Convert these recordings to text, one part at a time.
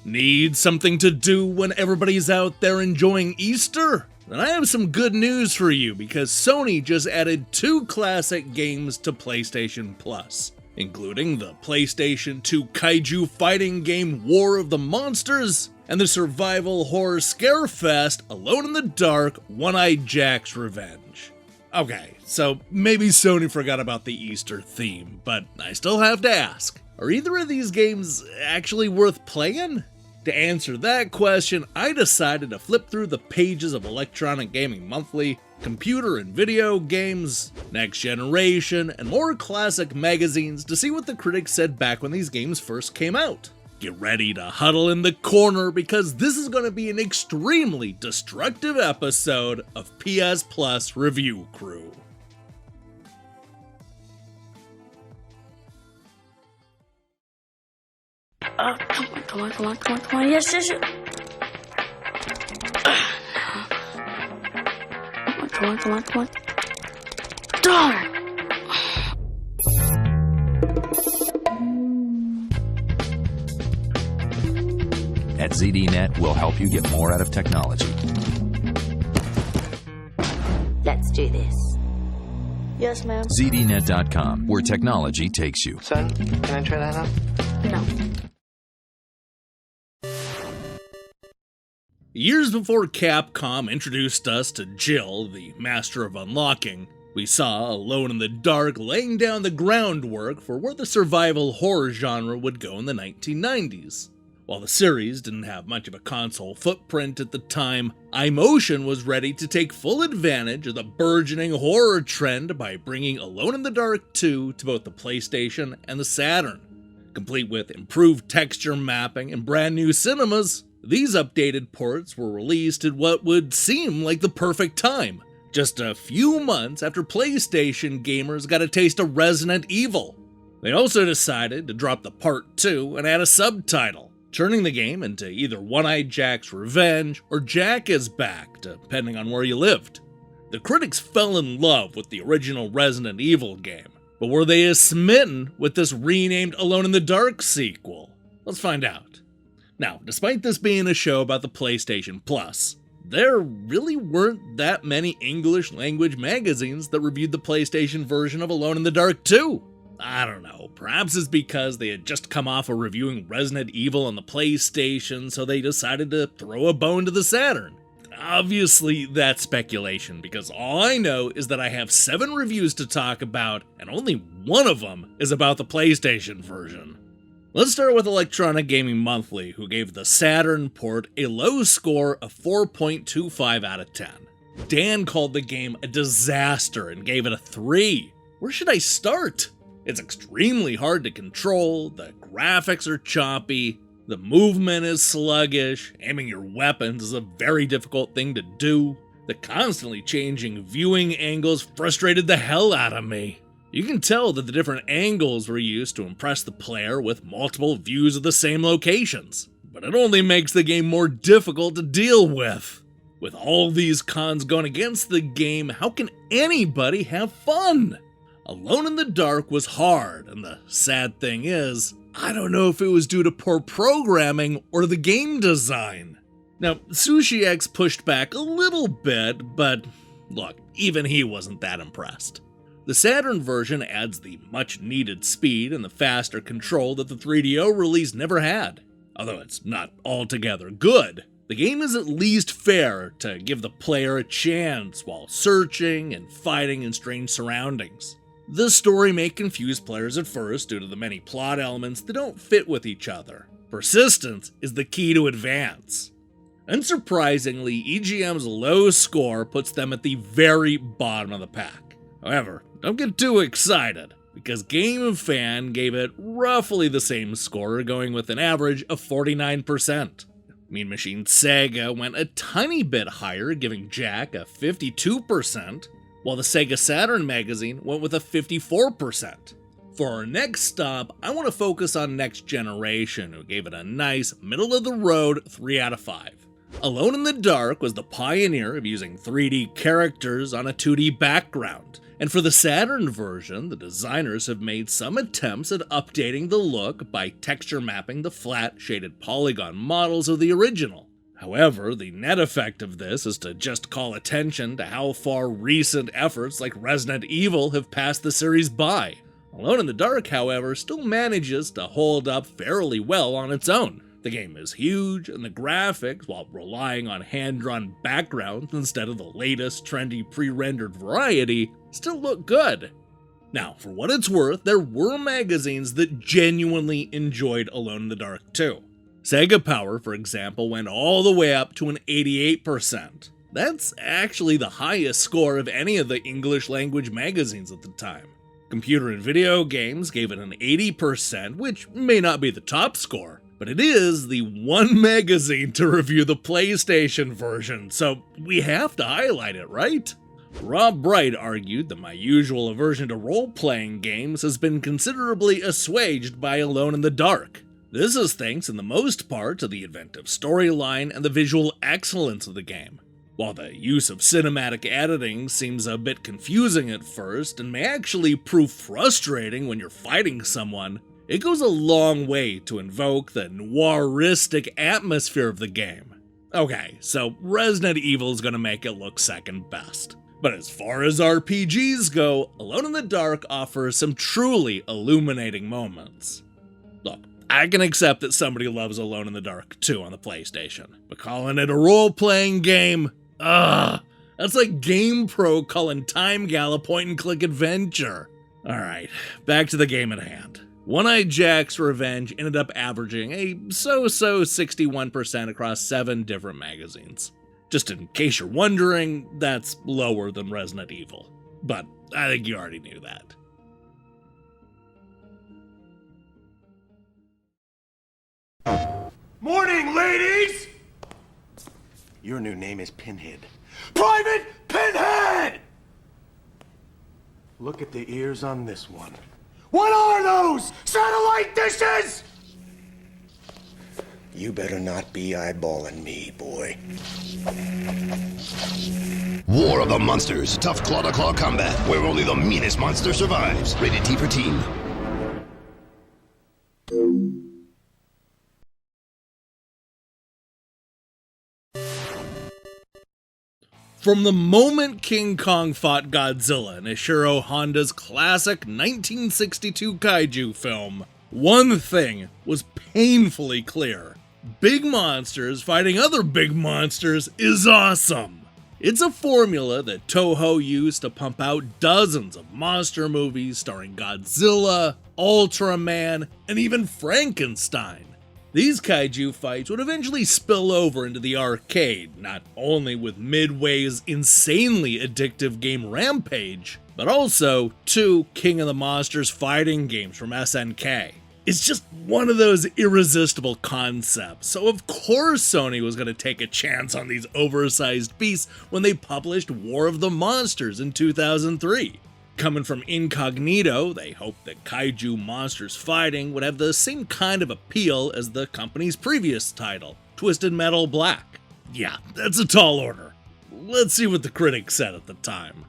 Need something to do when everybody's out there enjoying Easter? Then I have some good news for you because Sony just added 2 classic games to PlayStation Plus, including the PlayStation 2 Kaiju fighting game War of the Monsters and the survival horror scarefest Alone in the Dark One-Eyed Jack's Revenge. Okay, so maybe Sony forgot about the Easter theme, but I still have to ask, are either of these games actually worth playing? To answer that question, I decided to flip through the pages of Electronic Gaming Monthly, Computer and Video Games, Next Generation, and more classic magazines to see what the critics said back when these games first came out. Get ready to huddle in the corner because this is going to be an extremely destructive episode of PS Plus Review Crew. Come on. Yes. Come on. Darn! At ZDNet, we'll help you get more out of technology. Let's do this. Yes, ma'am. ZDNet.com, where technology takes you. Son, can I try that out? No. Years before Capcom introduced us to Jill, the master of unlocking, we saw Alone in the Dark laying down the groundwork for where the survival horror genre would go in the 1990s. While the series didn't have much of a console footprint at the time, iMotion was ready to take full advantage of the burgeoning horror trend by bringing Alone in the Dark 2 to both the PlayStation and the Saturn. Complete with improved texture mapping and brand new cinemas, these updated ports were released at what would seem like the perfect time, just a few months after PlayStation gamers got a taste of Resident Evil. They also decided to drop the Part 2 and add a subtitle, turning the game into either One-Eyed Jack's Revenge or Jack is Back, depending on where you lived. The critics fell in love with the original Resident Evil game, but were they as smitten with this renamed Alone in the Dark sequel? Let's find out. Now, despite this being a show about the PlayStation Plus, there really weren't that many English language magazines that reviewed the PlayStation version of Alone in the Dark 2. I don't know, perhaps it's because they had just come off of reviewing Resident Evil on the PlayStation, so they decided to throw a bone to the Saturn. Obviously, that's speculation, because all I know is that I have 7 reviews to talk about, and only one of them is about the PlayStation version. Let's start with Electronic Gaming Monthly, who gave the Saturn port a low score of 4.25 out of 10. Dan called the game a disaster and gave it a 3. Where should I start? It's extremely hard to control, the graphics are choppy, the movement is sluggish, aiming your weapons is a very difficult thing to do, the constantly changing viewing angles frustrated the hell out of me. You can tell that the different angles were used to impress the player with multiple views of the same locations, but it only makes the game more difficult to deal with. With all these cons going against the game, how can anybody have fun? Alone in the Dark was hard, and the sad thing is, I don't know if it was due to poor programming or the game design. Now, Sushi X pushed back a little bit, but look, even he wasn't that impressed. The Saturn version adds the much-needed speed and the faster control that the 3DO release never had. Although it's not altogether good, the game is at least fair to give the player a chance while searching and fighting in strange surroundings. The story may confuse players at first due to the many plot elements that don't fit with each other. Persistence is the key to advance. Unsurprisingly, EGM's low score puts them at the very bottom of the pack. However, don't get too excited, because Game Fan gave it roughly the same score, going with an average of 49%. Mean Machine Sega went a tiny bit higher, giving Jack a 52%, while the Sega Saturn magazine went with a 54%. For our next stop, I want to focus on Next Generation, who gave it a nice, middle-of-the-road 3 out of 5. Alone in the Dark was the pioneer of using 3D characters on a 2D background, And for the Saturn version, the designers have made some attempts at updating the look by texture mapping the flat, shaded polygon models of the original. However, the net effect of this is to just call attention to how far recent efforts like Resident Evil have passed the series by. Alone in the Dark, however, still manages to hold up fairly well on its own. The game is huge, and the graphics, while relying on hand-drawn backgrounds instead of the latest trendy pre-rendered variety, still look good. Now, for what it's worth, there were magazines that genuinely enjoyed Alone in the Dark too. Sega Power, for example, went all the way up to an 88%. That's actually the highest score of any of the English language magazines at the time. Computer and Video Games gave it an 80%, which may not be the top score, but it is the one magazine to review the PlayStation version, so we have to highlight it, right? Rob Bright argued that my usual aversion to role-playing games has been considerably assuaged by Alone in the Dark. This is thanks in the most part to the inventive storyline and the visual excellence of the game. While the use of cinematic editing seems a bit confusing at first and may actually prove frustrating when you're fighting someone, it goes a long way to invoke the noiristic atmosphere of the game. Okay, so Resident Evil is going to make it look second best. But as far as RPGs go, Alone in the Dark offers some truly illuminating moments. Look, I can accept that somebody loves Alone in the Dark too on the PlayStation, but calling it a role-playing game, that's like GamePro calling Time Gal a point-and-click adventure. Alright, back to the game at hand. One-Eyed Jack's Revenge ended up averaging a so-so 61% across 7 different magazines. Just in case you're wondering, that's lower than Resident Evil. But I think you already knew that. Morning, ladies! Your new name is Pinhead. Private Pinhead! Look at the ears on this one. What are those? Satellite dishes? You better not be eyeballing me, boy. War of the Monsters. Tough claw-to-claw combat, where only the meanest monster survives. Rated T for teen. From the moment King Kong fought Godzilla in Ishiro Honda's classic 1962 Kaiju film, one thing was painfully clear. Big monsters fighting other big monsters is awesome. It's a formula that Toho used to pump out dozens of monster movies starring Godzilla, Ultraman, and even Frankenstein. These kaiju fights would eventually spill over into the arcade, not only with Midway's insanely addictive game Rampage, but also 2 King of the Monsters fighting games from SNK. It's just one of those irresistible concepts, so of course Sony was going to take a chance on these oversized beasts when they published War of the Monsters in 2003. Coming from Incognito, they hoped that kaiju monsters fighting would have the same kind of appeal as the company's previous title, Twisted Metal Black. Yeah, that's a tall order. Let's see what the critics said at the time.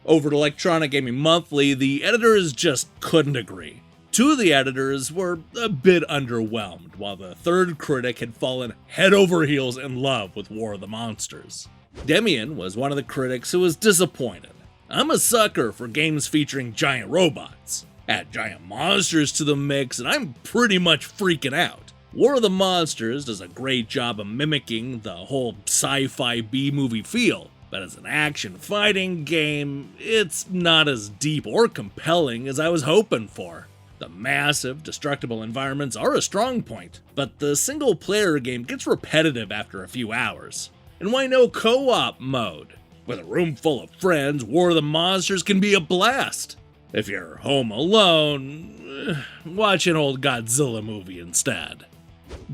Over at Electronic Gaming Monthly, the editors just couldn't agree. 2 of the editors were a bit underwhelmed, while the third critic had fallen head over heels in love with War of the Monsters. Demian was one of the critics who was disappointed. I'm a sucker for games featuring giant robots. Add giant monsters to the mix and I'm pretty much freaking out. War of the Monsters does a great job of mimicking the whole sci-fi B-movie feel, but as an action fighting game, it's not as deep or compelling as I was hoping for. The massive, destructible environments are a strong point, but the single-player game gets repetitive after a few hours. And why no co-op mode? With a room full of friends, War of the Monsters can be a blast. If you're home alone, watch an old Godzilla movie instead.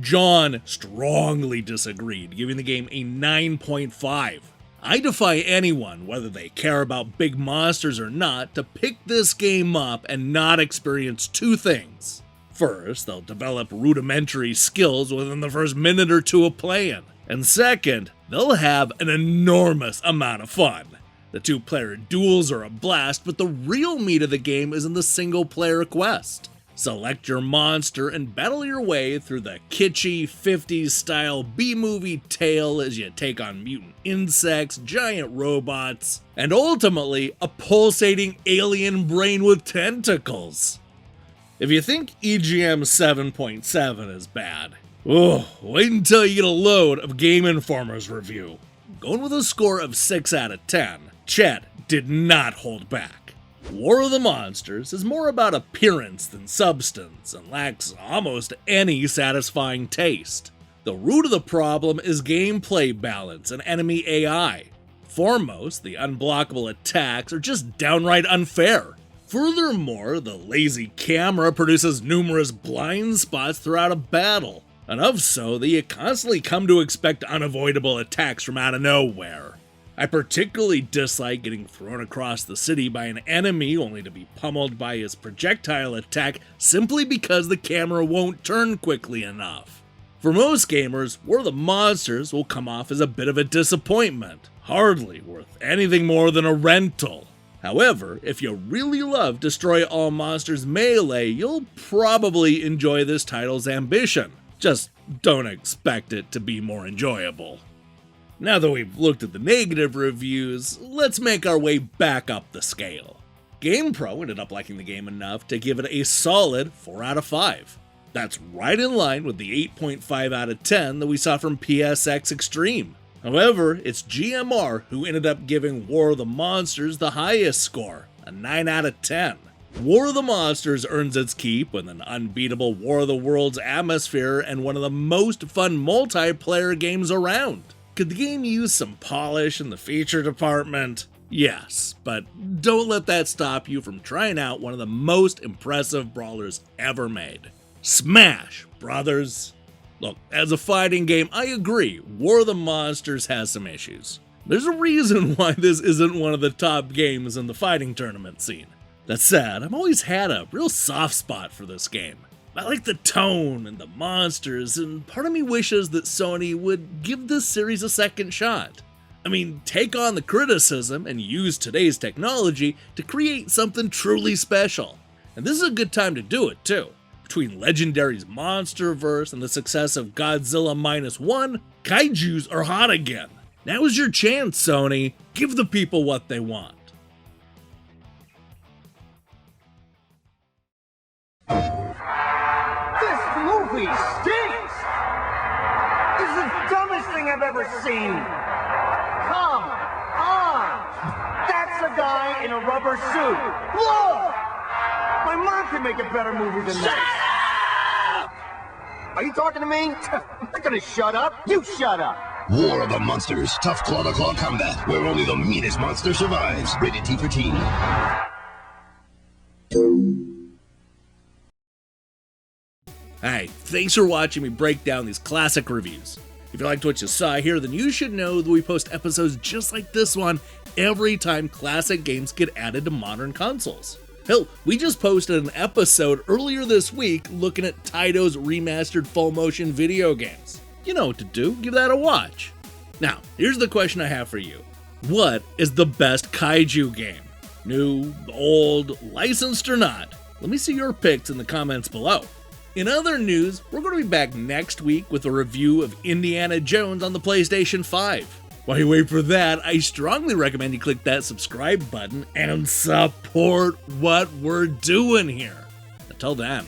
John strongly disagreed, giving the game a 9.5. I defy anyone, whether they care about big monsters or not, to pick this game up and not experience 2 things. First, they'll develop rudimentary skills within the first minute or 2 of playing. And second, they'll have an enormous amount of fun. The two-player duels are a blast, but the real meat of the game is in the single-player quest. Select your monster and battle your way through the kitschy 50s style B-movie tale as you take on mutant insects, giant robots, and ultimately a pulsating alien brain with tentacles. If you think EGM 7.7 is bad, wait until you get a load of Game Informer's review. Going with a score of 6 out of 10, Chet did not hold back. War of the Monsters is more about appearance than substance and lacks almost any satisfying taste. The root of the problem is gameplay balance and enemy AI. Foremost, the unblockable attacks are just downright unfair. Furthermore, the lazy camera produces numerous blind spots throughout a battle, enough so that you constantly come to expect unavoidable attacks from out of nowhere. I particularly dislike getting thrown across the city by an enemy only to be pummeled by his projectile attack simply because the camera won't turn quickly enough. For most gamers, War of the Monsters will come off as a bit of a disappointment, hardly worth anything more than a rental. However, if you really love Destroy All Monsters Melee, you'll probably enjoy this title's ambition. Just don't expect it to be more enjoyable. Now that we've looked at the negative reviews, let's make our way back up the scale. GamePro ended up liking the game enough to give it a solid 4 out of 5. That's right in line with the 8.5 out of 10 that we saw from PSX Extreme. However, it's GMR who ended up giving War of the Monsters the highest score, a 9 out of 10. War of the Monsters earns its keep with an unbeatable War of the Worlds atmosphere and one of the most fun multiplayer games around. Could the game use some polish in the feature department? Yes, but don't let that stop you from trying out one of the most impressive brawlers ever made. Smash, brothers! Look, as a fighting game, I agree, War of the Monsters has some issues. There's a reason why this isn't one of the top games in the fighting tournament scene. That said, I've always had a real soft spot for this game. I like the tone and the monsters, and part of me wishes that Sony would give this series a second shot. I mean, take on the criticism and use today's technology to create something truly special. And this is a good time to do it too. Between Legendary's Monsterverse and the success of Godzilla -1, Kaijus are hot again. Now is your chance, Sony. Give the people what they want. This movie stinks! This is the dumbest thing I've ever seen! Come on! That's a guy in a rubber suit! Look! My mom can make a better movie than that! Shut up! Are you talking to me? I'm not gonna shut up! You shut up! War of the Monsters. Tough claw-to-claw combat, where only the meanest monster survives. Rated T for teen. Hey, thanks for watching me break down these classic reviews. If you liked what you saw here, then you should know that we post episodes just like this one every time classic games get added to modern consoles. Hell, we just posted an episode earlier this week looking at Taito's remastered full-motion video games. You know what to do, give that a watch. Now, here's the question I have for you. What is the best Kaiju game? New, old, licensed or not? Let me see your picks in the comments below. In other news, we're going to be back next week with a review of Indiana Jones on the PlayStation 5. While you wait for that, I strongly recommend you click that subscribe button and support what we're doing here. Until then.